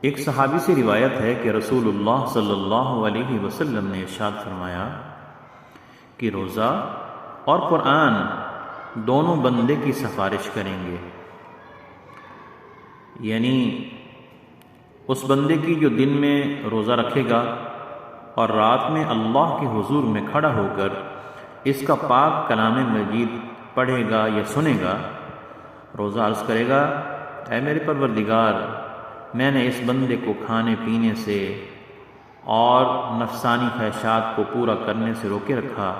ایک صحابی سے روایت ہے کہ رسول اللہ صلی اللہ علیہ وسلم نے ارشاد فرمایا کہ روزہ اور قرآن دونوں بندے کی سفارش کریں گے، یعنی اس بندے کی جو دن میں روزہ رکھے گا اور رات میں اللہ کے حضور میں کھڑا ہو کر اس کا پاک کلام مجید پڑھے گا یا سنے گا، روزہ عرض کرے گا اے میرے پروردگار، میں نے اس بندے کو کھانے پینے سے اور نفسانی خواہشات کو پورا کرنے سے روکے رکھا،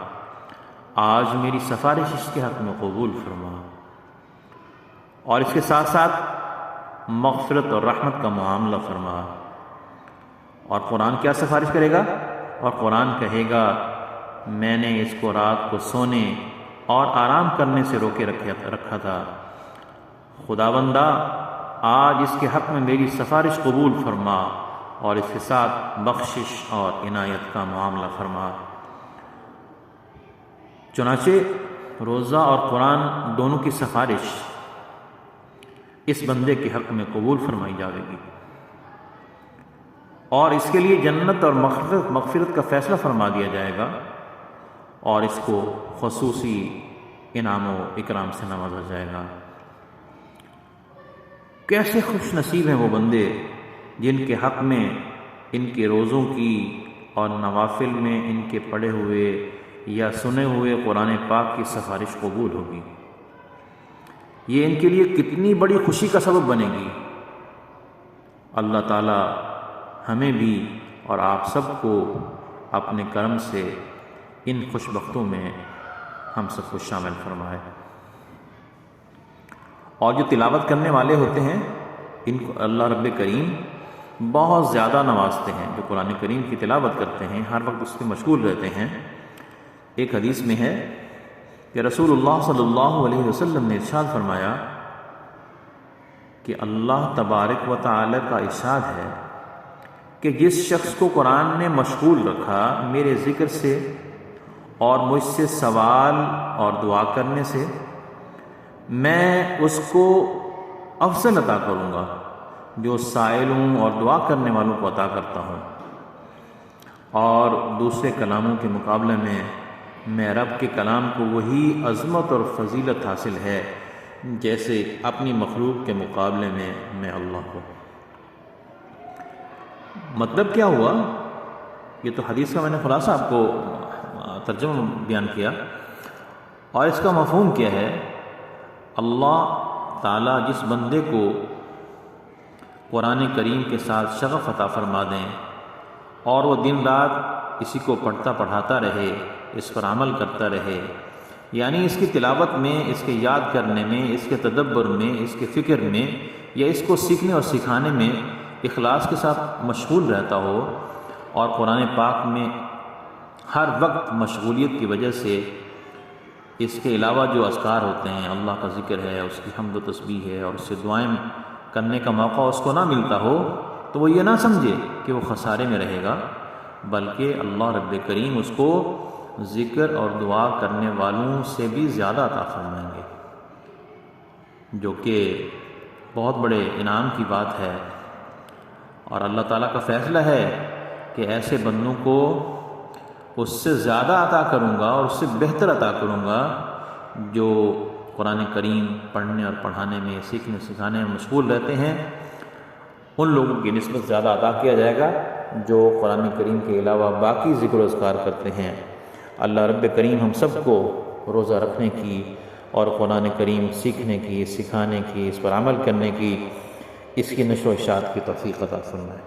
آج میری سفارش اس کے حق میں قبول فرما، اور اس کے ساتھ ساتھ مغفرت اور رحمت کا معاملہ فرما۔ اور قرآن کیا سفارش کرے گا؟ اور قرآن کہے گا میں نے اس کو رات کو سونے اور آرام کرنے سے روکے رکھا تھا، خداوندہ آج اس کے حق میں میری سفارش قبول فرما اور اس کے ساتھ بخشش اور عنایت کا معاملہ فرما۔ چنانچہ روزہ اور قرآن دونوں کی سفارش اس بندے کے حق میں قبول فرمائی جائے گی، اور اس کے لیے جنت اور مغفرت کا فیصلہ فرما دیا جائے گا، اور اس کو خصوصی انعام و اکرام سے نوازا جائے گا۔ کیسے خوش نصیب ہیں وہ بندے جن کے حق میں ان کے روزوں کی اور نوافل میں ان کے پڑھے ہوئے یا سنے ہوئے قرآن پاک کی سفارش قبول ہوگی۔ یہ ان کے لیے کتنی بڑی خوشی کا سبب بنے گی۔ اللہ تعالی ہمیں بھی اور آپ سب کو اپنے کرم سے ان خوش بختوں میں ہم سب کو شامل فرمائے۔ اور جو تلاوت کرنے والے ہوتے ہیں ان کو اللہ رب کریم بہت زیادہ نوازتے ہیں، جو قرآن کریم کی تلاوت کرتے ہیں، ہر وقت اس میں مشغول رہتے ہیں۔ ایک حدیث میں ہے کہ رسول اللہ صلی اللہ علیہ وسلم نے ارشاد فرمایا کہ اللہ تبارک و تعالی کا ارشاد ہے کہ جس شخص کو قرآن نے مشغول رکھا میرے ذکر سے اور مجھ سے سوال اور دعا کرنے سے، میں اس کو افضل عطا کروں گا جو سائلوں اور دعا کرنے والوں کو عطا کرتا ہوں، اور دوسرے کلاموں کے مقابلے میں رب کے کلام کو وہی عظمت اور فضیلت حاصل ہے جیسے اپنی مخلوق کے مقابلے میں اللہ کو۔ مطلب کیا ہوا؟ یہ تو حدیث کا میں نے خلاصہ آپ کو ترجمہ بیان کیا، اور اس کا مفہوم کیا ہے؟ اللہ تعالیٰ جس بندے کو قرآن کریم کے ساتھ شغف عطا فرما دیں اور وہ دن رات اسی کو پڑھتا پڑھاتا رہے، اس پر عمل کرتا رہے، یعنی اس کی تلاوت میں، اس کے یاد کرنے میں، اس کے تدبر میں، اس کے فکر میں، یا اس کو سیکھنے اور سکھانے میں اخلاص کے ساتھ مشغول رہتا ہو، اور قرآن پاک میں ہر وقت مشغولیت کی وجہ سے اس کے علاوہ جو اذکار ہوتے ہیں، اللہ کا ذکر ہے، اس کی حمد و تسبیح ہے، اور اس سے دعائیں کرنے کا موقع اس کو نہ ملتا ہو، تو وہ یہ نہ سمجھے کہ وہ خسارے میں رہے گا، بلکہ اللہ رب کریم اس کو ذکر اور دعا کرنے والوں سے بھی زیادہ عطا فرمائیں گے، جو کہ بہت بڑے انعام کی بات ہے۔ اور اللہ تعالیٰ کا فیصلہ ہے کہ ایسے بندوں کو اس سے زیادہ عطا کروں گا اور اس سے بہتر عطا کروں گا جو قرآن کریم پڑھنے اور پڑھانے میں، سیکھنے سکھانے میں مشغول رہتے ہیں۔ ان لوگوں کی نسبت زیادہ عطا کیا جائے گا جو قرآن کریم کے علاوہ باقی ذکر و اذکار کرتے ہیں۔ اللہ رب کریم ہم سب کو روزہ رکھنے کی اور قرآن کریم سیکھنے کی، سکھانے کی، اس پر عمل کرنے کی، اس کی نشر و اشاعت کی توفیق عطا فرمائے۔